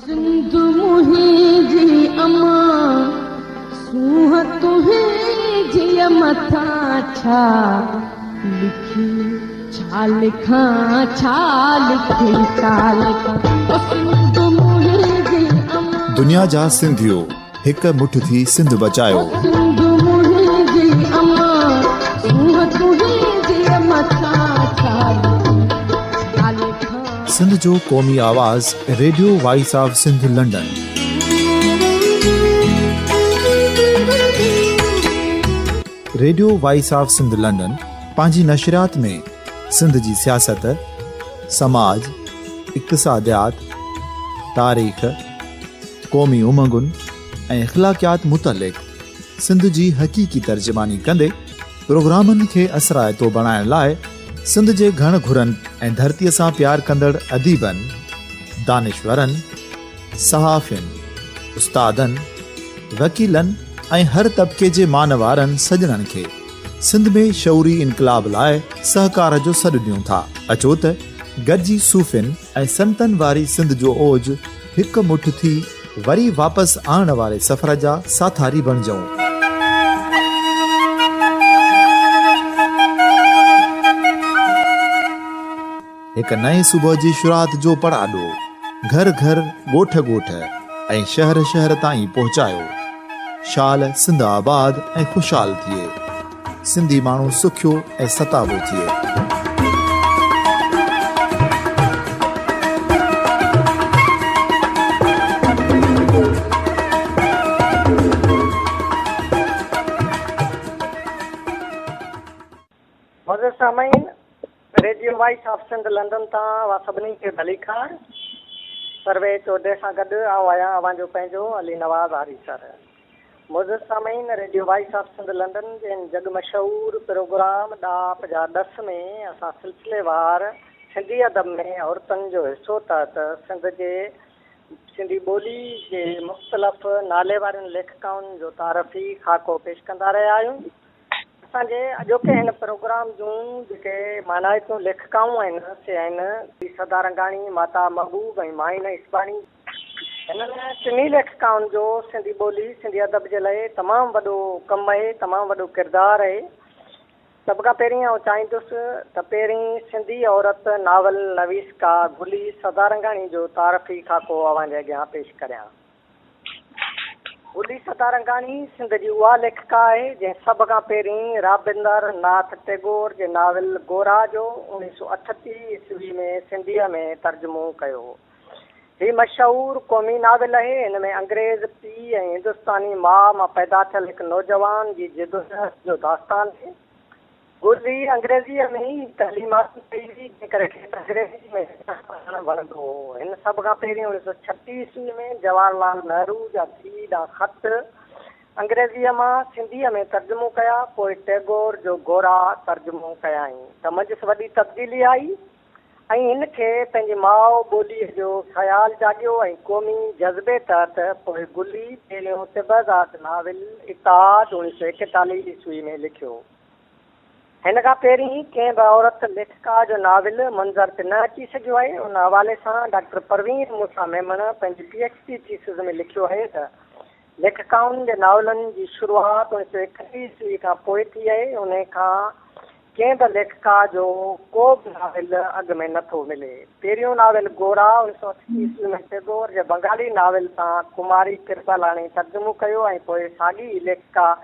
सिंधु मुंहिंजी अमा सूह तुंहिंजी मथां छा लिखी छा लिखां छा लिखी छा लिखां सिंधु मुंहिंजी अमा दुनिया जा सिंधियो हिक मुठ थी सिंध बचायो सिंधु मुंहिंजी अमा सूह तुंहिंजी मथां छा लिखी छा लिखां सिंध जो क़ौमी आवाज़ radio voice of Sindh London. Radio voice of Sindh London पंहिंजी नशरियात में सिंध जी सियासत, समाज, इक़्तिसादियात, तारीख़, क़ौमी उमंगुनि ऐं अख़लाक़ियात मुतलिक़ सिंध जी हक़ीक़ी तर्जुमानी कंदे प्रोग्रामनि खे असराइतो बणाइण लाइ सिंध जे घण घुरनि ऐं धरतीअ सां प्यार कंदड़ अदीबनि, दानिशवरनि, सहाफ़ियुनि, उस्तादनि, वकीलनि ऐं हर तबिके जे मानवारनि सजणनि खे सिंध में शऊरी इनक़लाब लाइ सहकार जो सॾु ॾियूं था। अचो त गॾिजी सूफ़ियुनि ऐं संतनि वारी सिंध जो ओज हिकु मुठ थी वरी वापसि आणण वारे सफ़र जा साथारी बणिजऊं। हिक नए सुबुह जी शुरूआत जो पड़ाॾो घर घर ॻोठ ॻोठ ऐं शहर शहर ताईं पहुचायो। शाल सिंध आबाद ऐं ख़ुशहाल थिए, सिंधी माण्हू सुखियो ऐं सताबो थिए। मौजूद सामीन radio voice of Sindh London तां सभिनी खे भलीकार सर्वे चौधरी सां गॾु आहियां अवांजो पंहिंजो अली नवाज़ हारी सर। मौजूद सामीन radio voice of Sindh London जे जग मशहूर प्रोग्राम ॾाप जा ॾस में असां सिलसिलेवार सिंधी अदब में औरतुनि जो हिसो तहत सिंधी ॿोली जे मुख़्तलिफ़ नाले वारनि लेखकाउनि जो तारफ़ी खाको पेश कंदा रहिया आहियूं। असांजे अॼोके हिन प्रोग्राम जूं जेके मानाइतूं लेखिकाऊं आहिनि से आहिनि सदारंगाणी, माता महबूब ऐं माइन इस्बाणी। हिननि टिनी लेखिकाउनि जो सिंधी ॿोली सिंधी अदब जे लाइ तमामु वॾो कमु आहे, तमामु वॾो किरदारु आहे। सभ खां पहिरीं आउं चाहींदुसि त पहिरीं सिंधी औरत नावल नवीसका गुली सदारंगाणी जो तारफ़ी खाको अव्हांजे अॻियां पेश करियां। गुली सदारंगाणी सिंध जी उहा लेखिका आहे जंहिं सभ खां पहिरीं राबिंदर नाथ टैगोर जे नाविल गोरा जो 1938 ईस्वी में सिंधीअ में तर्जुमो कयो। हीउ मशहूरु क़ौमी नाविल आहे। हिन में अंग्रेज़ पीउ ऐं हिंदुस्तानी माउ मां पैदा थियल हिकु नौजवान जी जिदोजहद जो दास्तान आहे। गुली अंग्रेज़ीअ में ई तइलीमात कई हुई, जंहिं करे अंग्रेज़ी में पढ़णु वणंदो हो। हिन सभ खां पहिरीं 1936 ईस्वी में जवाहरलाल नेहरू जा धीउ ॾांहुं ख़त अंग्रेज़ीअ मां सिंधीअ में तर्जुमो कया, पोइ टैगोर जो गोरा तर्जुमो कयाईं। त मंझि वॾी तब्दीली आई ऐं हिनखे पंहिंजी माउ ॿोलीअ जो ख़्यालु जाॻियो ऐं क़ौमी जज़्बे तहत पोइ गुली पहिरियों तिबज़ात नाविल इताद 1941 ईस्वी में लिखियो। हिन खां पहिरीं कंहिं बि औरत लेखिका जो नाविल मंज़र ते न अची सघियो आहे। उन हवाले सां डॉक्टर परवीन मूसा मेमन पंहिंजी PhD थीसिस में लिखियो आहे त लेखिकाउनि जे नावलनि जी शुरूआति 1931 ईस्वी खां पोइ थी आहे। उन खां कंहिं बि लेखिका जो को बि नाविल अॻु में नथो मिले। पहिरियों नाविल गोरा 1980 ईस्वी में टैगोर जे बंगाली नाविल सां कुमारी कृपालाणी तर्जुमो कयो ऐं पोइ साॻी लेखिका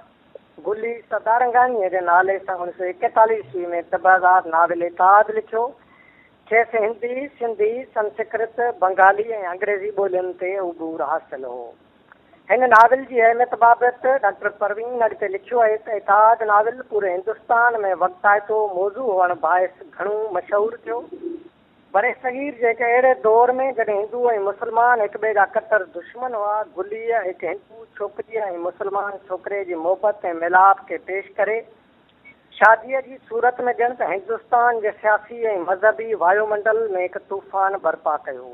गुली सदारंगाणीअ जे नाले सां 1941 ईस्वी में तबाज़ात नाविल इताद लिखियो। खेसि हिंदी, सिंधी, संस्कृत, बंगाली ऐं अंग्रेज़ी ॿोलियुनि ते उबूर हासिल हो। हिन नाविल जी अहमियत बाबति डॉक्टर परवीन अॻिते लिखियो आहे त इताद नाविल पूरे हिंदुस्तान में वक़्ताइतो मौज़ू हुअण बाहिस घणो मशहूरु थियो। बरे सगीर जे हिकु अहिड़े दौर में जॾहिं हिंदू ऐं मुस्लमान हिक ॿिए जा कट्टर दुश्मन हुआ, गुलीअ हिकु हिंदू छोकिरीअ ऐं मुस्लमान छोकिरे जी मोहबत ऐं मिलाप खे पेश करे शादीअ जी सूरत में ॼण त हिंदुस्तान जे सियासी ऐं मज़हबी वायुमंडल में हिकु तूफ़ान बर्पा कयो।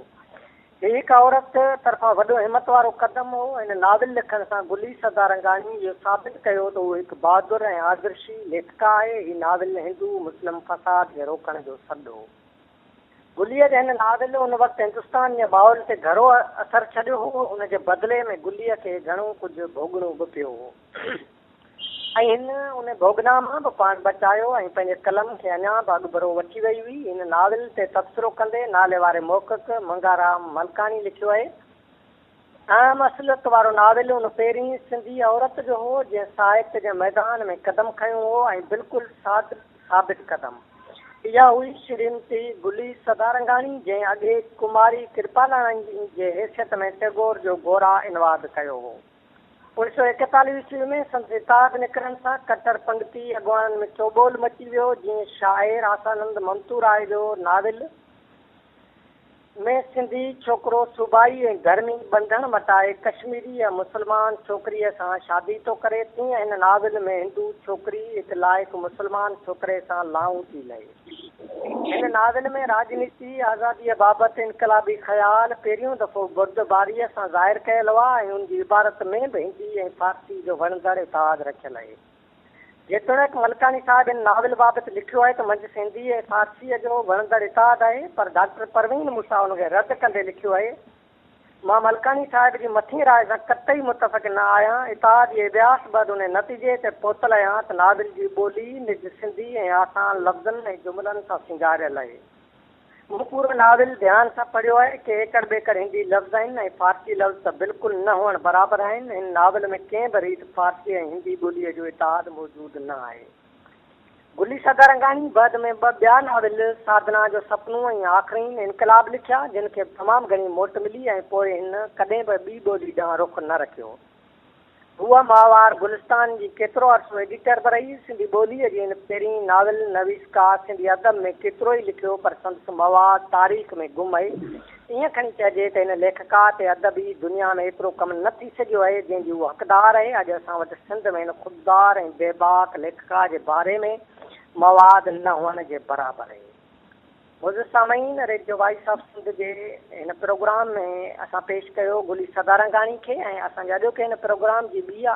हीउ हिकु औरत तरफ़ां वॾो हिमत वारो क़दम हो। हिन नाविल लिखण सां गुली सदारंगाणी इहो साबित कयो त उहो हिकु बहादुर ऐं आदर्शी लेखिका आहे। हीउ नाविल हिंदू मुस्लिम फ़साद खे रोकण जो सॾु हो। गुलीअ जे हिन नाविल उन वक़्तु हिंदुस्तान जे माहौल ते घणो असरु छॾियो हो। उनजे बदिले में गुलीअ खे घणो कुझु भोगणो बि पियो हो ऐं हिन उन भोगना मां बि पाण बचायो ऐं पंहिंजे कलम खे अञा बि अॻिभरो वठी वई हुई। हिन नाविल ते तबसरो कंदे नाले वारे मोहक़क़ मंगाराम मलकाणी लिखियो आहे, आम असलियत वारो नाविल उन पहिरीं सिंधी औरत जो हो जंहिं साहित्य जे मैदान में क़दम खयो हो ऐं बिल्कुलु साबित क़दम। इहा हुई श्रीमती गुली सदारंगाणी जंहिं अॻे कुमारी कृपालाणी जे हैसियत में टैगोर जो गोरा इनवाद कयो हो। 1941 ईस्वी में संदसि किताब निकिरण सां कट्टर पंगती अॻवाननि में चोॿोल मची वियो। जीअं शाइर आसानंद ममतूराय जो नाविल में सिंधी छोकिरो सूबाई ऐं धर्मी बंधन मटाए कश्मीरी या मुस्लमान छोकिरीअ सां शादी थो करे, तीअं हिन नाविल में हिंदू छोकिरी हिकु लाइक़ु मुस्लमान छोकिरे सां लाऊं थी लहे। हिन नाविल में राजनीति आज़ादीअ बाबति इनकलाबी ख़्याल पहिरियों दफ़ो बुर्दबारीअ सां ज़ाहिर कयल हुआ ऐं उनजी इबारत में बि हिंदी ऐं फारसी जो वणंदड़ इताद रखियल आहे। जेतोणीकि मलकाणी साहिब हिन नाविल बाबति लिखियो आहे त मंझि हिंदी ऐं फारसीअ जो वणंदड़ इताद आहे, पर डॉक्टर परवीन मूसा हुनखे रद्द कंदे लिखियो आहे, मां मलकाणी साहिब जी मथीं राय सां कतई मुतफ़िक़ न आहियां। इताद जे अभ्यास बैदि उन नतीजे ते पहुतल आहियां त नाविल जी ॿोली निज सिंधी ऐं आसान लफ़्ज़नि ऐं जुमिलनि सां सिंगारियल आहे। मूं पूरो नाविल ध्यान सां पढ़ियो आहे कि एकड़ ॿेकड़ हिंदी लफ़्ज़ आहिनि ऐं फारसी लफ़्ज़ त बिल्कुलु न हुअण बराबरि आहिनि। हिन नाविल में कंहिं बि रीति फारसी ऐं हिंदी ॿोलीअ जो इताद मौजूदु न आहे। गुली सदारंगाणी बाद में ॿ ॿिया नाविल साधना जो सपनो ऐं आख़िरी इनकलाब लिखिया जिन खे तमामु घणी मोट मिली ऐं पोइ हिन कॾहिं बि ॿी ॿोली ॾांहुं रुख न रखियो। हूअ माहवार गुलिस्तान जी केतिरो अर्सो एडिटर बि रही। सिंधी ॿोलीअ जी हिन पहिरीं नाविल नवीसकार सिंधी अदब में केतिरो ई लिखियो, पर संदसि मवाद तारीख़ में गुम आहे। ईअं खणी चइजे त हिन लेखकार ते अदबी दुनिया में एतिरो कमु न थी सघियो आहे जंहिंजी उहो हक़दार आहे। अॼु असां वटि सिंध में हिन ख़ुददार ऐं बेबाक लेखकार जे बारे में मवाद न हुअण जे बराबरि आहे। मुंहिंजो सामाईन रेडियो वॉइस ऑफ सिंध जे हिन प्रोग्राम में असां पेश कयो गुली सदारंगाणी खे ऐं असांजे अॼोके हिन प्रोग्राम जी ॿी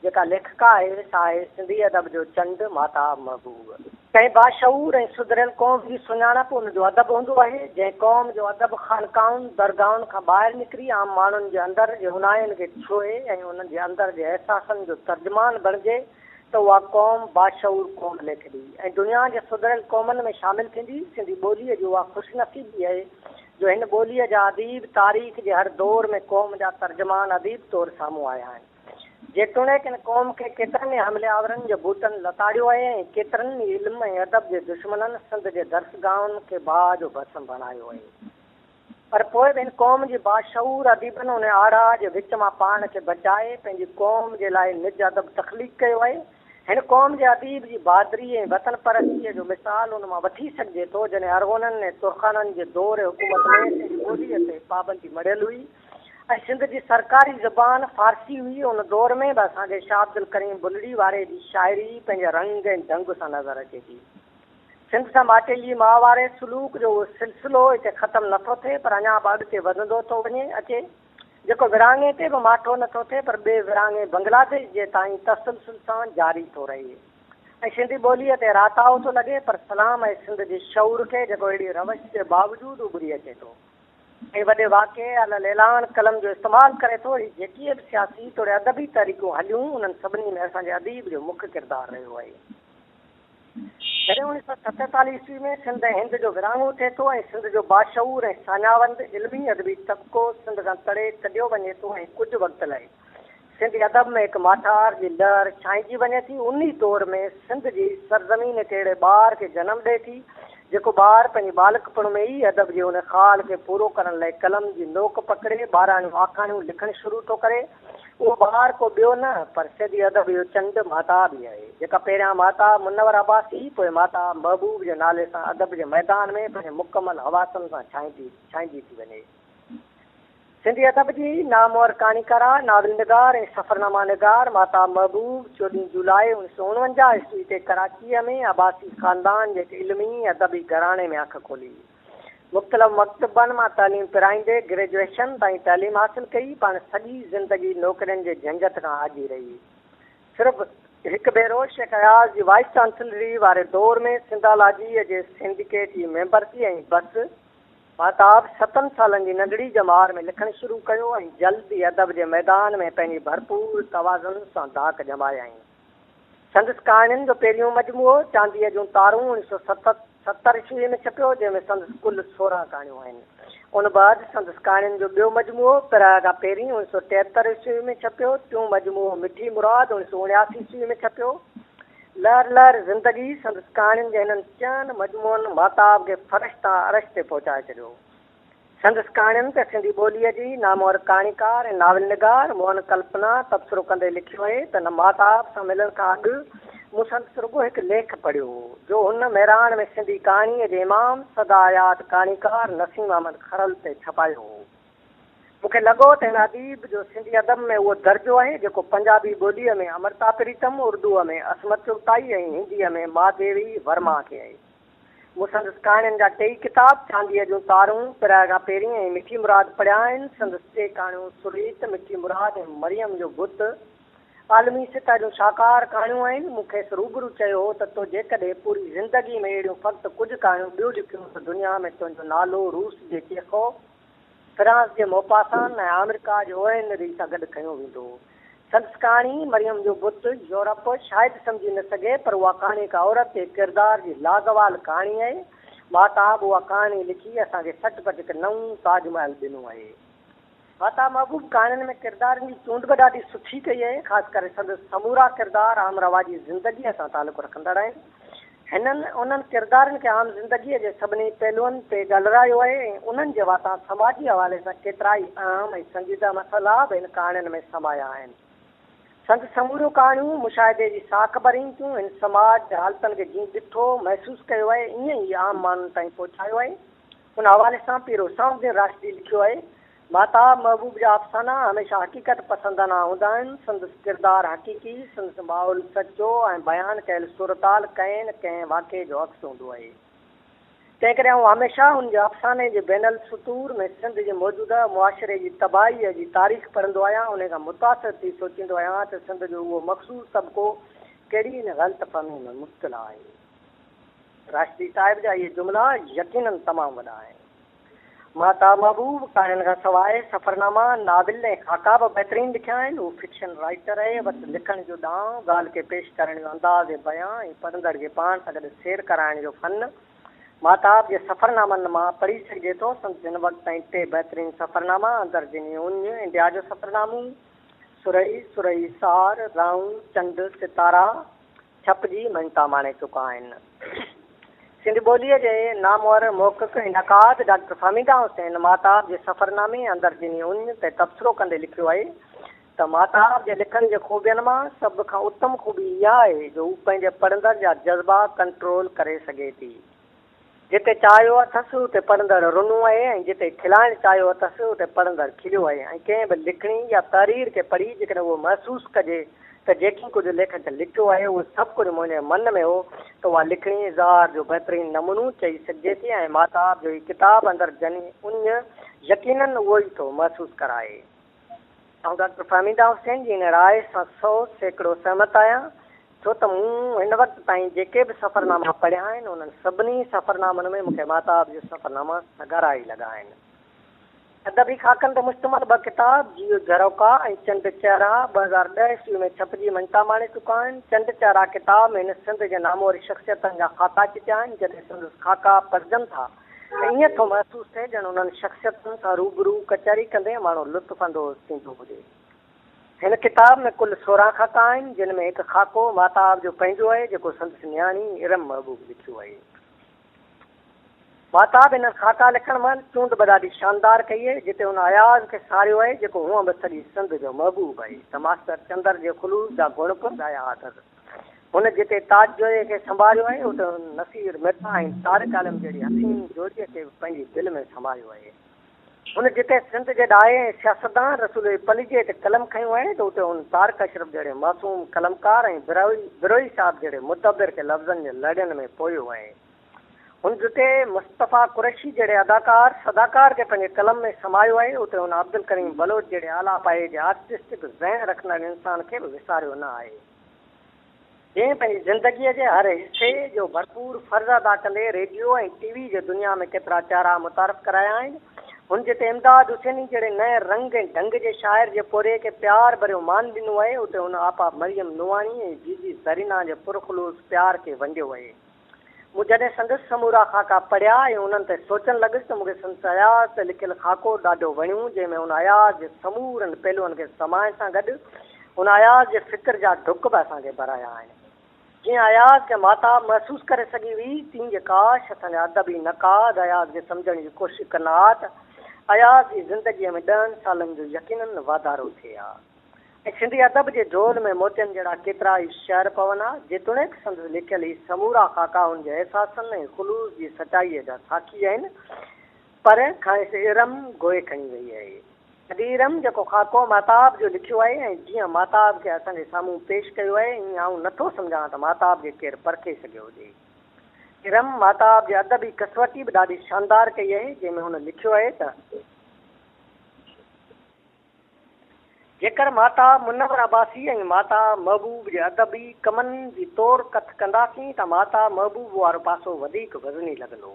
जेका लेखिका आहे सा आहे सिंधी अदब जो चंड माता महबूब। कंहिं बाशऊर ऐं सुधरियल क़ौम जी सुञाणप उनजो अदब हूंदो आहे। जंहिं क़ौम जो अदब ख़ानकाउनि दरगाहुनि खां ॿाहिरि निकिरी आम माण्हुनि जे अंदरि जे हुनाइनि खे छुए ऐं उन्हनि जे अंदरि जे अहसासनि जो तर्जुमान बणिजे त उहा क़ौम बाशऊर क़ौम लेखंदी ऐं दुनिया जे सुधरियल क़ौमनि में शामिलु थींदी। सिंधी ॿोलीअ जी उहा ख़ुशनसीबी आहे जो हिन ॿोलीअ जा अदीब तारीख़ जे हर दौर में क़ौम जा तर्जुमान अदीब तौरु साम्हूं आया आहिनि। जेतोणीकि हिन क़ौम खे केतिरनि ई हमलियावरनि जे बूटनि लताड़ियो आहे ऐं केतिरनि ई इल्म ऐं अदब जे दुश्मननि सिंध जे दर्सगाहुनि खे बाह जो भस्म बणायो आहे, पर पोइ बि हिन क़ौम जी बाशऊर अदीबनि उन आड़ा जे विच मां पाण खे बचाए पंहिंजी क़ौम जे लाइ निज अदब तख़लीक़ कयो आहे। हिन क़ौम जे अदीब जी बहादुरी ऐं वतन परस्तीअ जो मिसाल उन मां वठी सघिजे थो जॾहिं अरगोननि ऐं तुर्खाननि जे दौर हुकूमत में सिंधी ॿोलीअ ते पाबंदी मड़ियल हुई ऐं सिंध जी सरकारी ज़बान फारसी हुई। उन दौर में बि असांखे शाह अब्दुल करीम बुलड़ी वारे जी शाइरी पंहिंजे रंग ऐं ढंग सां नज़र अचे थी। सिंध सां माटेली माहवारे सलूक जो उहो सिलसिलो हिते ख़तमु नथो थिए, पर अञा बि अॻिते वधंदो थो वञे अचे, जेको विरांगे ते बि माठो नथो थिए पर ॿिए विरांगे बंग्लादेश जे ताईं तसलसल सां जारी थो रहे ऐं सिंधी ॿोलीअ ते राताओ थो लॻे, पर सलाम ऐं सिंध जे शऊर खे जेको अहिड़ी रवश जे बावजूदु उभरी अचे थो ऐं वॾे वाक़े अल ऐलान कलम जो इस्तेमालु करे थो। ही जेकी बि सियासी तोड़े अदबी तरीक़ूं हलियूं उन्हनि सभिनी में असांजे अदीब जो मुख्य किरदारु रहियो आहे। जॾहिं 1947 ईस्वी में सिंध ऐं हिंद जो विरांगो थिए थो ऐं सिंध जो बाशऊर ऐं सान्यावंद इल्मी अदबी तबिको सिंध खां तड़े छॾियो वञे थो ऐं कुझु वक़्त लाइ सिंधी अदब में हिकु माठार जी लहर छांइजी वञे थी। उन दौर में सिंध जी सरज़मीन कहिड़े ॿार खे जनमु ॾिए थी जेको ॿार पंहिंजी बालकपण में ई अदब जे हुन ख़ाल खे पूरो करण लाइ कलम जी नोक पकड़े ॿाराणियूं आखाणियूं लिखणु शुरू थो करे। उहो ॿार को ॿियो न पर सिंधी अदब जो चंड माता बि आहे, जेका पहिरियां माता मुनवर अब्बासी पोइ माता महबूब जे नाले सां अदब जे मैदान में पंहिंजे मुकमल हवासनि सां छांइजी थी वञे। सिंधी अदब जी नामवर कहाणीकारा नाविल निगार ऐं सफ़रनामा निगार माता महबूब 14 जुलाई 1949 ईस्वी ते कराचीअ में अब्बासी ख़ानदान जे इल्मी अदबी घराणे में अख खोली। मुख़्तलिफ़ मकतबनि मां तालीम पिराईंदे ग्रेजुएशन ताईं तालीम हासिलु कई। पाण सॼी ज़िंदगी नौकरियुनि जे झंझट खां आजी रही। सिर्फ़ु हिकु भेरो शेख अयाज़ जी वाइस चांसलरी वारे दौर में सिंधालाजीअ जे सिंडिकेट जी मेंबर थी ऐं बस महताब 7 सालनि जी नंढड़ी जमार में लिखणु शुरू कयो ऐं जल्दी अदब जे मैदान में पंहिंजी भरपूर तवाज़ुन सां दाक जमाया आहिनि। संदसि कहाणियुनि जो पहिरियों मजमूओ चांदीअ जूं तारूं 1970 ईस्वी में छपियो, जंहिंमें संदसि कुल 16 कहाणियूं आहिनि। उन बाद संदसि कहाणियुनि जो ॿियो मजमूओ पिराए खां पहिरीं 1973 ईस्वी में छपियो। टियों मजमूओ मिठी मुराद 1979 ईस्वी में छपियो। लहर लहर ज़िंदगी संदसि कहाणियुनि जे हिननि चइनि मजमूअनि महताब खे फ़र्श तां अरश ते पहुचाए छॾियो। संदसि कहाणियुनि ते सिंधी ॿोलीअ जी नामवर कहाणीकार ऐं नाविल निगार मोहन कल्पना तबसरो कंदे लिखियो आहे त न महताब सां मिलण खां अॻु मूं संदसि रुॻो हिकु लेख पढ़ियो जो हुन महिराण में सिंधी कहाणीअ जे इमाम सदायात कहाणीकार नसीम अहमद खरल ते छपायो हो। मूंखे लॻो त हिन अदीब जो सिंधी अदब में उहो दर्जो आहे जेको पंजाबी ॿोलीअ में अमृता प्रीतम, उर्दूअ में असमत चुगताई ऐं हिंदीअ में महादेवी वर्मा खे आहे। मूं संदसि कहाणियुनि जा 2 किताब चांदीअ जूं तारूं पिराए खां पहिरीं ऐं मिठी मुराद पढ़िया आहिनि। संदसि 2 कहाणियूं सुरीत मिठी मुराद ऐं मरियम जो बुत आलमी सतह जूं शाकार कहाणियूं आहिनि। मूंखे रूबरू चयो हो त तो जेकॾहिं पूरी ज़िंदगी में अहिड़ियूं फ़क़्ति कुझु कहाणियूं ॿियूं लिखियूं त दुनिया में तुंहिंजो नालो रूस जे चेखो, फ्रांस जे मोपासान ऐं अमेरिका जो ओएनरी सां गॾु खयो वेंदो। संदसि कहाणी मरियम जो बुत यूरोप शायदि सम्झी न सघे, पर उहा कहाणी का औरत जे किरदार जी लागवाल कहाणी आहे। महताब उहा कहाणी लिखी असांखे सचपच हिकु नओं ताजमहल ॾिनो आहे। महताब महबूब कहाणियुनि में किरदारनि जी चूंड बि ॾाढी सुठी कई आहे। ख़ासि करे संदसि समूरा किरदार आम रवाजी ज़िंदगीअ सां तालुक़ु रखंदड़ आहिनि। उन्हनि किरदारनि खे आम ज़िंदगीअ जे सभिनी पहलुअनि ते ॻाल्हायो आहे ऐं उन्हनि जे वाता समाजी हवाले सां केतिरा ई अहम ऐं संजीदा मसइला बि हिन कहाणियुनि में समाया आहिनि। संदसि समूरियूं कहाणियूं मुशाहिदे जी साख भरियूं थियूं। हिन समाज हालतुनि खे जीअं ॾिठो महसूसु कयो आहे ईअं ई आम माण्हुनि ताईं पहुचायो आहे। उन हवाले सां पीरो साउद्दीन राशिदी लिखियो आहे, महताब महबूब जा अफ़साना हमेशह हक़ीक़त पसंदना हूंदा आहिनि। संदसि किरदार हक़ीक़ी, संदसि माहौल सचो ऐं बयानु कयल सूरताल कंहिं न कंहिं वाक़े जो अक्स हूंदो आहे। तंहिं करे आउं हमेशह हुनजे अफ़साने जे बैनल सुतूर में सिंध जे मौजूदा मुआशिरे जी तबाहीअ जी तारीख़ पढ़ंदो आहियां। उन खां मुतासिर थी सोचींदो आहियां त सिंध जो उहो मख़सूस तबिको कहिड़ी न ग़लतफ़हमी में मुश्किल आहे। राशिदी साहिब जा इहे जुमिला यकीननि तमामु वॾा आहिनि। महताब महबूब कहाणियुनि खां सवाइ सफ़रनामा, नाविल ऐं ख़ाका बि बहितरीनु लिखिया आहिनि। हू फिक्शन राइटर आहे। बसि लिखण जो ॾांहुं, ॻाल्हि खे पेश करण जो अंदाज़ बयां ऐं पढ़ंदड़ खे पाण सां गॾु सैर कराइण जो फ़न महताब जे सफ़रनामनि मां पढ़ी सघिजे थो। संदसि हिन वक़्त ताईं 3 बहितरीनु सफ़रनामा अंदरजिनी उन, इंडिया जो सफ़रनामो, सुरई सार, राऊं, चंड, सितारा छपजी मञता माणे चुका आहिनि। सिंधी ॿोलीअ जे नामवर मोहक़िक़ इनक़ाद डॉक्टर फहमीदा हुसैन महताब जे सफ़रनामे अंदरजिनी उन ते तबसरो कंदे लिखियो आहे त महताब जे लिखण जे ख़ूबियुनि मां सभ खां उत्तम ख़ूबी इहा आहे जो हू पंहिंजे पढ़ंदड़ जा जज़्बा कंट्रोल करे सघे थी। जिते चाहियो अथसि उते पढ़ंदड़ रुनो आहे ऐं जिते खिलाइणु चाहियो अथसि उते पढ़ंदड़ खिलियो आहे। ऐं कंहिं बि लिखणी या तहरीर खे पढ़ी जेकॾहिं उहो महसूसु कजे त जेकी कुझु लेखक लिखियो आहे उहो सभु कुझु मुंहिंजे मन में हो त उहा लिखणी इज़हार जो बहितरीनु नमूनो चई सघिजे थी। ऐं महताब जो हीउ किताबु अंदरजनी उन यकीननि उहो ई थो महसूसु कराए। ऐं डॉक्टर फहमीदा हुसैन जी हिन राय सां 100% सहमत आहियां, छो त मूं हिन वक़्त ताईं जेके बि सफ़रनामा पढ़िया आहिनि उन्हनि सभिनी सफ़रनामनि में मूंखे महताब जो सफ़रनामा सॻारा ई लॻा आहिनि। अदबी ख़ाकनि ते मुश्तमिल 2 किताब जियो झरोका ऐं चंड चहिरा 2010 ईस्वी में छपजी मञता माणे चुका आहिनि। चंड चहिरा किताब में हिन सिंध जे नामवर शख़्सियतनि जा ख़ाका चिटिया आहिनि। जॾहिं संदसि ख़ाका पढ़जनि था त ईअं थो महसूसु थिए ॼण उन्हनि शख़्सियतुनि सां रूबरू कचहरी कंदे माण्हू लुत्फ़ अंदोज़ थींदो हुजे। हिन किताब में कुल 16 ख़ाका आहिनि, जिन में हिकु ख़ाको महताब जो पंहिंजो आहे जेको संदसि न्याणी इरम महबूब लिखियो आहे। महताब हिन ख़ाका लिखण महिल चूंड बि ॾाढी शानदार कई आहे। जिते हुन अयाज़ खे सारियो आहे जेको हूअं बि सॼी सिंध जो महबूब आहे त मास्टर चंदर जे ख़ुलूस जा गुण बि ॻाया अथसि। हुन जिते ताजजोए खे संभालियो आहे उते हुन नसीर मिर्ज़ा ऐं तारिक आलम जहिड़ी हसीन जोड़ीअ खे पंहिंजी दिलि में संभालियो आहे। हुन जिते सिंध जे ॾाहे ऐं सियासतदान रसूल पलीजे ते कलम खयूं आहे त उते हुन तारिक अशरफ जहिड़े मासूम कलमकार ऐं बिरोई साहब जहिड़े मुदब्बिर खे लफ़्ज़नि जे लड़ियुनि में पोयो आहे। हुन जिते मुस्तफ़ा कुरैशी जहिड़े अदाकार सदाकार खे पंहिंजे कलम में समायो आहे उते हुन अब्दुल करीम बलोच जहिड़े आला पाए जे आर्टिस्टिक ज़हन रखंदड़ इंसान खे बि विसारियो न आहे। जंहिं पंहिंजी ज़िंदगीअ जे हर हिसे जो भरपूर फ़र्ज़ अदा कंदे रेडियो ऐं टीवी जे दुनिया में केतिरा चारा मुतारफ़ कराया आहिनि। हुन जिते इमदाद हुसैनी जहिड़े नए रंग ऐं ढंग जे शाइर जे पोरे खे प्यार भरियो मान ॾिनो आहे, उते हुन आपा मरियम नुवाणी ऐं जीजी ज़रीना जे पुरखलूस प्यार खे वंडियो आहे। मूं जॾहिं संदसि समूरा ख़ाका पढ़िया ऐं उन्हनि ते सोचणु लॻुसि त मूंखे संदसि अयाज़ ते लिखियलु ख़ाको ॾाढो वणियो, जंहिंमें हुन अयाज़ जे समूरनि पहलुअनि खे समाइण सां गॾु हुन अयाज़ जे फ़िक्र जा डुक बि असांखे भराया आहिनि। जीअं अयाज़ खे माताब महसूसु करे सघी हुई, तीअं जे काश असांजा अदबी नक़ाद अयाज़ खे सम्झण जी कोशिशि कंदा हा त अयाज़ जी ज़िंदगीअ में 10 सालनि जो यकीनन वाधारो थिए हा। ऐं सिंधी अदब जे झोल में मोतियनि जहिड़ा केतिरा ई शहर पवनि हा, जेतोणीकि संदसि लिखियल ई समूरा ख़ाका हुन जे अहसासनि ऐं ख़ुलूस जी सचाईअ जा साखी आहिनि, पर खाइसि इरम गोए खणी वई आहे। अॼु इरम जेको ख़ाको माताब जो लिखियो आहे ऐं जीअं माताब खे असांजे साम्हूं पेश कयो आहे, ईअं आउं नथो सम्झां त माताब खे केरु परखे सघियो हुजे। इरम माताब जे अदबी कसवटी बि ॾाढी शानदार कई आहे, जंहिंमें हुन लिखियो आहे त जेकर माता मुनवर अब्बासी ऐं माता महबूब जे अदबी कमनि जी तौर कथ कंदासीं त माता महबूब वारो पासो वधीक वज़नी लॻंदो,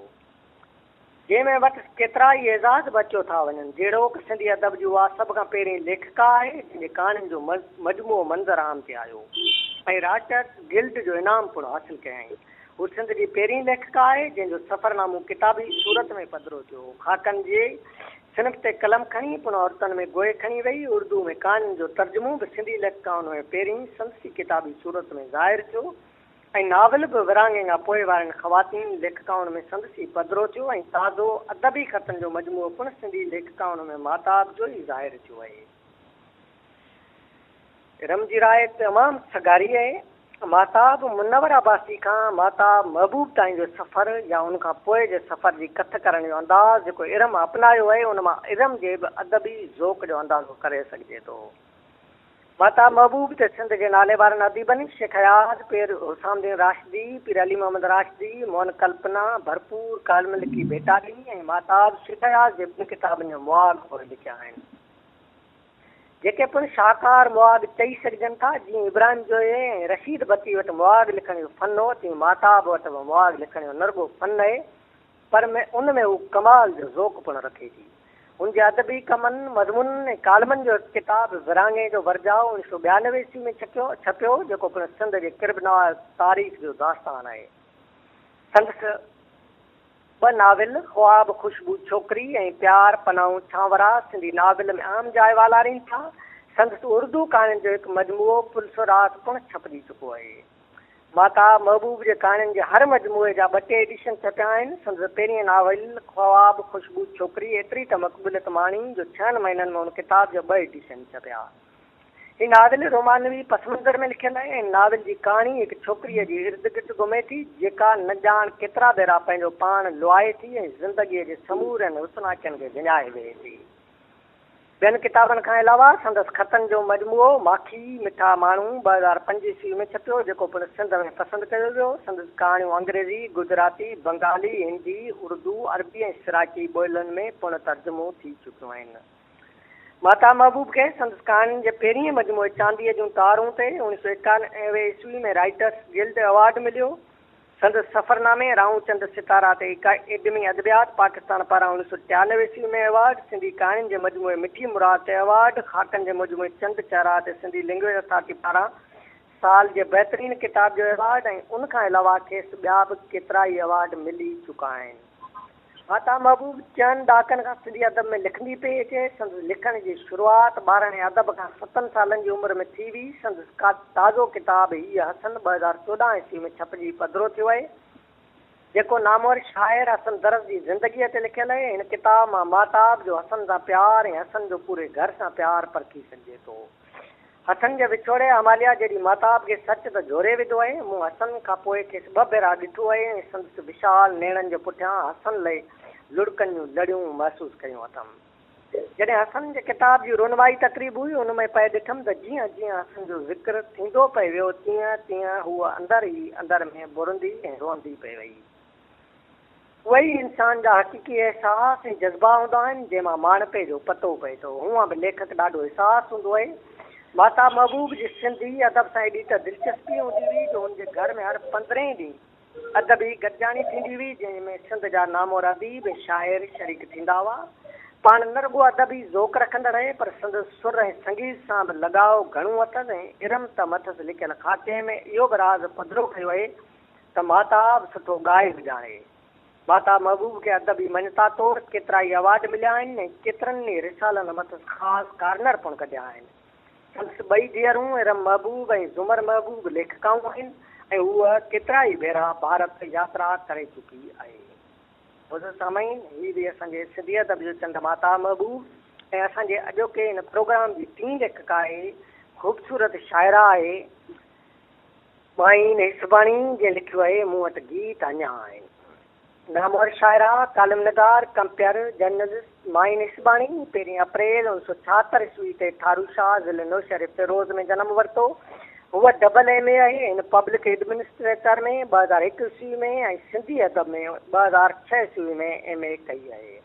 जंहिंमें वटि केतिरा ई एज़ाज़ बचियो था वञनि। जहिड़ो सिंधी अदब जी उहा सभ खां पहिरीं लेखिका आहे जंहिंजे कहाणियुनि जो मजमूओ मंज़र आम ते आयो ऐं राष्ट्र गिल्ड जो इनाम पिणु हासिलु कयईं। हू सिंध जी पहिरीं लेखिका आहे जंहिंजो सफ़रनामो किताबी सूरत में पधिरो थियो। ख़ाकनि जे सिनफ़ ते कलम खणी पुण औरतुनि में गोए खणी वई। उर्दू में कहाणियुनि जो तर्जुमो बि सिंधी लेखिकाउनि में पहिरीं संदसी किताबी सूरत में ज़ाहिर थियो ऐं नावल बि विरांगे खां पोइ वारनि ख़वातीन लेखिकाउनि में संदसी पधिरो थियो ऐं ताज़ो अदबी ख़तनि जो मजमूओ पिणु सिंधी लेखिकाउनि में माताब जो ई ज़ाहिर थियो आहे। रम जी राय तमामु सगारी आहे। माताब मुनवर अब्बासी खां माताब महबूब ताईं जो सफ़र या उन खां पोइ जे सफ़र जी कथ करण जो अंदाज़ जेको इरम अपनायो आहे, उन मां इरम जे बि अदबी ज़ौक़ जो अंदाज़ो करे सघिजे थो। माता महबूब ते सिंध जे नाले वारनि अदीबनि शेख हयात, पीर हुसामुद्दीन राशिदी, पीर अली मोहम्मद राशिदी, मोहन कल्पना, भरपूर कालमल की बेटाली ऐं माताब शेख हयात जे ॿिनि किताबनि जो मुआग पोइ लिखिया आहिनि, जेके पिणु शाहकार मुआग चई सघिजनि था। जीअं इब्राहिम जो ऐं रशीद बती वटि मुआग लिखण जो फ़न हो, तीअं माताब वटि बि मुआग लिखण जो नरगो फ़न आहे, पर उन में हू कमाल जो ज़ौक़ पिणु रखे थी। उनजे अदबी कमनि, मज़मून ऐं कालमनि जो किताब विरांगे जो वर्जाओ 1992 ईस्वी में छपियो, जेको पिणु सिंध जे किरबनवार तारीख़ जो दास्तान आहे। संदसि 2 नाविल ख्वाब खुशबू छोकिरी ऐं प्यार पनाऊं छांवरा सिंधी नाविल में आम जाइ वालारीनि था। संदसि उर्दू कहाणियुनि जो हिकु मजमूओ पुलसरात पिणु छपिजी चुको आहे। माता महबूब जे कहाणियुनि जे हर मजमूए जा 2 एडिशन छपिया आहिनि। संदसि पहिरीं नाविल ख्वाब खुशबू छोकिरी एतिरी त मक़बूलियत माणी जो 6 महीननि में हुन किताब जा 2 एडिशन छपिया। हीउ नाविल रोमानवी पसमंज़र में लिखियलु आहे ऐं नाविल जी कहाणी हिकु छोकिरीअ जी इर्द गिर्द घुमे थी, जेका न ॼाण केतिरा भेरा पंहिंजो पाण लुहाए थी ऐं ज़िंदगीअ जे समूरनि हुस्नाकियुनि खे विञाए वेहे थी। ॿियनि किताबनि खां अलावा संदसि ख़तनि जो मजमूओ माखी मिठा माण्हू 2005 ईस्वी में छपियो, जेको पिणु सिंध में पसंदि कयो वियो। संदसि कहाणियूं अंग्रेज़ी, गुजराती, बंगाली, हिंदी, उर्दू, अरबी ऐं सिराकी ॿोलियुनि में पिणु तर्जुमो थी चुकियूं आहिनि। माता महबूब खे संदसि कहाणियुनि जे पहिरीं मजमूए चांदीअ जूं तारूं ते 1991 ईस्वी में राइटर्स गिल्ड अवार्ड मिलियो। संदसि सफ़रनामे राऊचंद सितारा ते एडमी अदबियात पाकिस्तान पारां 1993 ईस्वी में अवार्ड, सिंधी कहाणियुनि जे मजमूए मिठी मुराद ते अवार्ड, ख़ाकनि जे मजमूए चंद चेहरा ते सिंधी लैंग्वेज अथॉरिटी पारां साल जे बहितरीन किताब जो अवार्ड ऐं उन खां अलावा खेसि ॿिया बि केतिरा ई अवार्ड मिली चुका आहिनि। माता महबूब 4 ॾहाकनि खां सिंधी अदब में लिखंदी पई अचे। संदसि लिखण जी शुरूआति 12 अदब खां 7 सालनि जी उमिरि में थी हुई। संदसि ताज़ो किताब हीअ हसन 2014 ईस्वी में छपिजी पधिरो थियो आहे, जेको नामवर शाइर हसन दरज़ जी ज़िंदगीअ ते लिखियलु आहे। हिन किताब मां माताब जो हसन सां प्यार ऐं हसन जो पूरे घर सां प्यार परखी सघिजे थो। हसन जे विछोड़े अमालिया जहिड़ी माताब खे सच त झोरे विधो आहे। मूं हसन खां पोइ खेसि 2 भेरा ॾिठो आहे ऐं संदसि विशाल नेणनि जे पुठियां हसन लाइ लुड़कनि जूं लड़ियूं महसूसु कयूं अथमि। जॾहिं हसन जे किताब जी रुनवाई तक़रीब हुई, हुन में पए ॾिठमि त जीअं जीअं हसन जो ज़िक्र थींदो पिए वियो, तीअं तीअं हूअ अंदर में बुरंदी ऐं रोअंदी पई वई। उहे ई इंसान जा हक़ीक़ी अहसास ऐं जज़्बा हूंदा आहिनि, जंहिंमां माणपे जो पतो पए थो। हूअं बि लेखक ॾाढो अहसासु हूंदो आहे। माता महबूब जी सिंधी अदब सां एॾी त दिलचस्पी हूंदी हुई जो हुनजे घर में हर 15 ॾींहं अदबी गॾिजाणी थींदी हुई, जंहिंमें सिंध जा नामोर अदीब शाइर शरीक थींदा हुआ। पाण न रुॻो अदबी ज़ोक रखंदा रहे, पर संदसि सुर ऐं संगीत सां बि लॻाव घणो अथसि ऐं इरम त मथसि लिखियल खाते में इहो बि राज़ पधिरो कयो आहे त माता बि सुठो ॻाए बि ॼाणे। माता महबूब खे अदबी मञता तौरु केतिरा ई अवार्ड मिलिया आहिनि ऐं केतिरनि ई रिसालनि मथसि ख़ासि कार्नर पिणु कढिया आहिनि। संदसि ॿई धीअरूं इरम महबूब ऐं ज़ुमर महबूब लेखिकाऊं आहिनि ऐं उहा केतिरा ई भेरा भारत यात्रा करे चुकी आहे। सामाईन ही बि असांजे सिंधी अदब जो चंड माता महबूब ऐं असांजे अॼोके हिन प्रोग्राम जी टीं लेखिका आहे, ख़ूबसूरत शाइरा आहे माइन हिसबाणी, जंहिं लिखियो आहे मूं वटि गीत अञा आहिनि। नामवर शाइरा, कालम नगार, कंपेयर जर्नलिस्ट माइन हिसबाणी 1 अप्रैल 1976 ईस्वी ते ठारूशाह ज़िले नौशहर फिरोज़ में जनम वरितो। हूअ AA आहे इन पब्लिक एडमिनिस्ट्रेटर में 2001 ईस्वी में ऐं सिंधी अदब में 2006 ईस्वी में MA कई आहे।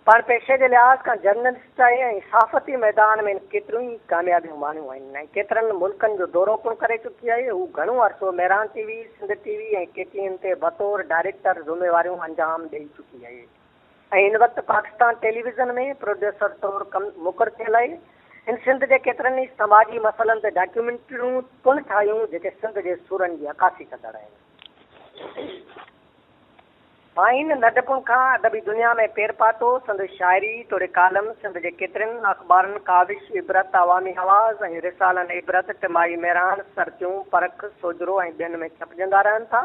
पाण पेशे जे लिहाज़ खां जर्नलिस्ट आहे ऐं सहाफ़ती मैदान में केतिरियूं ई कामयाबियूं माणियूं आहिनि ऐं केतिरनि मुल्कनि जो दौरो पिणु करे चुकी आहे। हू घणो अरसो मेहरान TV, सिंध TV ऐं KTN ते बतौर डायरेक्टर ज़िम्मेवारियूं अंजाम ॾेई चुकी आहे ऐं हिन वक़्तु पाकिस्तान टेलीविज़न में प्रोड्यूसर तौरु कमु मुक़ररु थियल आहे। हिन सिंध जे केतिरनि ई समाजी मसइलनि ते डॉक्यूमेंटरियूं पिणु ठाहियूं जेके सिंध जे सूरनि जी अकासी कंदड़ आहिनि। माइन नंढपण खां अदबी दुनिया में पेर पातो। संदसि शाइरी तोड़े कालम सिंध जे केतिरनि अख़बारनि काविश, इबरत, अवामी आवाज़ ऐं रिसालनि इबरत, टिमाही मेहरान, सरतियूं, परख, सोजरो ऐं ॿियनि में छपजंदा रहनि था।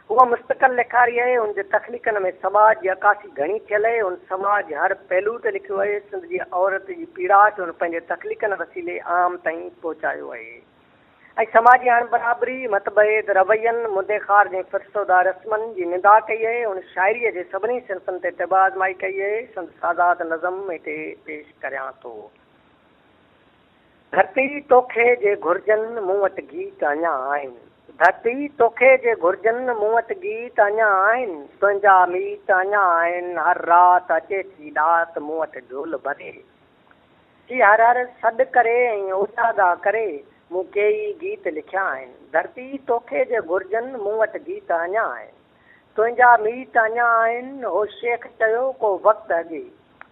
उहा मुस्तक़िल लिखारी आहे। हुनजे तख़लीक़नि में समाज जी अकासी घणी थियल आहे। हुन समाज जे हर पहलू ते लिखियो आहे। सिंध जी औरत जी पीड़ा खे हुन पंहिंजे तख़लीक़नि वसीले आम ताईं पहुचायो आहे ऐं समाजी अणबराबरी, मतभेद, रवैयनि, मुदेखार जे फ़िरसोदा रस्मनि जी निंदा कई आहे। हुन शाइरीअ जे सभिनी सिंफ़नि ते तिबा आज़माई कई आहे। संदसि आज़ाद नज़म हिते पेश करियां थो। धरती तोखे जे घुर्जनि मूं वटि गीत अञा आहिनि। धरती तोखे जे घुर्जनि मूं वटि गीत अञा आहिनि। तुंहिंजा मीत अञा आहिनि। हर राति अचे थी राति मूं वटि ढोल भरे जी हर हर सॾु करे ऐं उजादा करे मूं कई गीत लिखिया आहिनि। धरती तोखे जे घुर्जनि मूं वटि गीत अञा आहिनि। तुंहिंजा मीत अञा आहिनि। हो शेख चयो को वक़्तु अॻे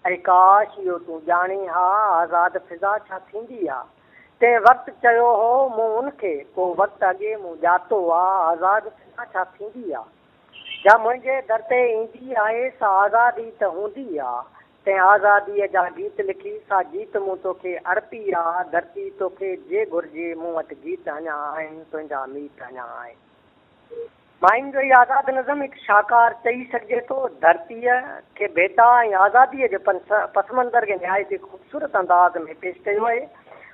ऐं काश इहो तूं ॼाणी हा आज़ाद फिज़ा छा थींदी आहे। तंहिं वक़्तु चयो हो मूं उनखे को वक़्तु अॻे मूं ॼातो आहे आज़ाद फिज़ा छा थींदी आहे। जा मुंहिंजे दर ते ईंदी आहे सा आज़ादी त हूंदी आहे। तंहिं आज़ादीअ जा गीत लिखी सा गीत मूं तोखे अर्पी आहे। धरती तोखे जे घुर्जे मूं वटि गीत अञा आहिनि। तुंहिंजा मीत अञा आहिनि। माइन जो इहो आज़ाद नज़म हिकु शाहकार चई सघिजे थो। धरतीअ खे बेदा ऐं आज़ादीअ जे पसमंज़र खे निहायती ख़ूबसूरत अंदाज़ में पेश कयो आहे।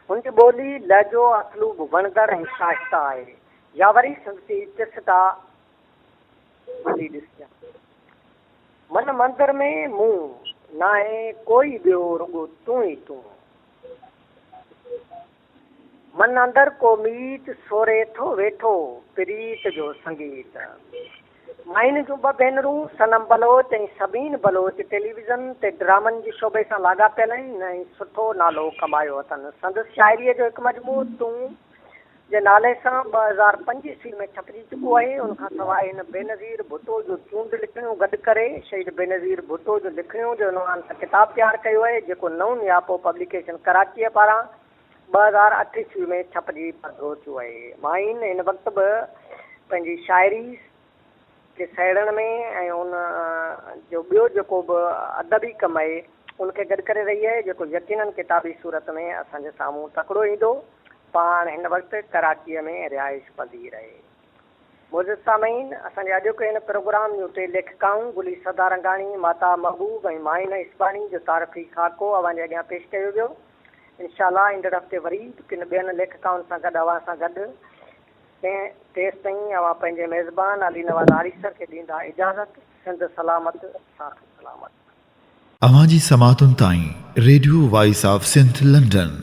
हुनजी ॿोली, लहजो, असलूब वणंदड़ ऐं शाइस्ता आहे। या वरी संदसि चिसटा वॾी ॾिसजां मन मंदर में मूं न आहे कोई ॿियो रुॻो तूं ई तूं। मन अंदर को मीत सोरे थो वेठो प्रीत जो संगीत। माइन जूं 2 भेनरूं सनम बलोच ऐं सबीन बलोच टेलीविज़न ते ड्रामनि जे शोबे सां लाॻापियल आहिनि ऐं सुठो नालो कमायो अथनि। संदसि शाइरीअ जो हिकु मजमूओ तूं जे नाले सां 2005 ईस्वी में छपिजी चुको आहे। उनखां सवाइ हिन बेनज़ीर भुट्टो जो चूंड लिखणियूं गॾु करे शहीद बेनज़ीर भुट्टो जो लिखणियूं जो उनवान सां किताबु तयारु कयो आहे जेको नऊं नियापो पब्लिकेशन कराचीअ पारां 2008 ईस्वी में छपिजी पधरो थियो आहे। माइन हिन वक़्तु बि पंहिंजी शाइरी के साइड़नि में ऐं उन जो ॿियो जेको बि अदबी कमु आहे उनखे गॾु करे रही आहे जेको यकीननि किताबी सूरत में असांजे साम्हूं तकिड़ो ईंदो। पाण हिन वक़्तु कराचीअ में रिहाइश पज़ीर आहे। मुज़िद सामईन, असांजे अॼोके हिन प्रोग्राम जूं 3 लेखिकाऊं गुली सदारंगाणी, माता महबूब ऐं माइन हिसबाणी जो तारीख़ी ख़ाको अव्हां जे अॻियां पेश कयो वियो। इनशाला ईंदड़ हफ़्ते वरी किन ॿियनि लेखिकाउनि सां गॾु अव्हां सां गॾु तेसि ताईं अव्हां पंहिंजे मेज़बान अली नवाज़ हारिसर खे ॾींदा इजाज़त। सिंध सलामत, साथ सलामत। अव्हां जी समातुनि ताईं radio voice of Sindh London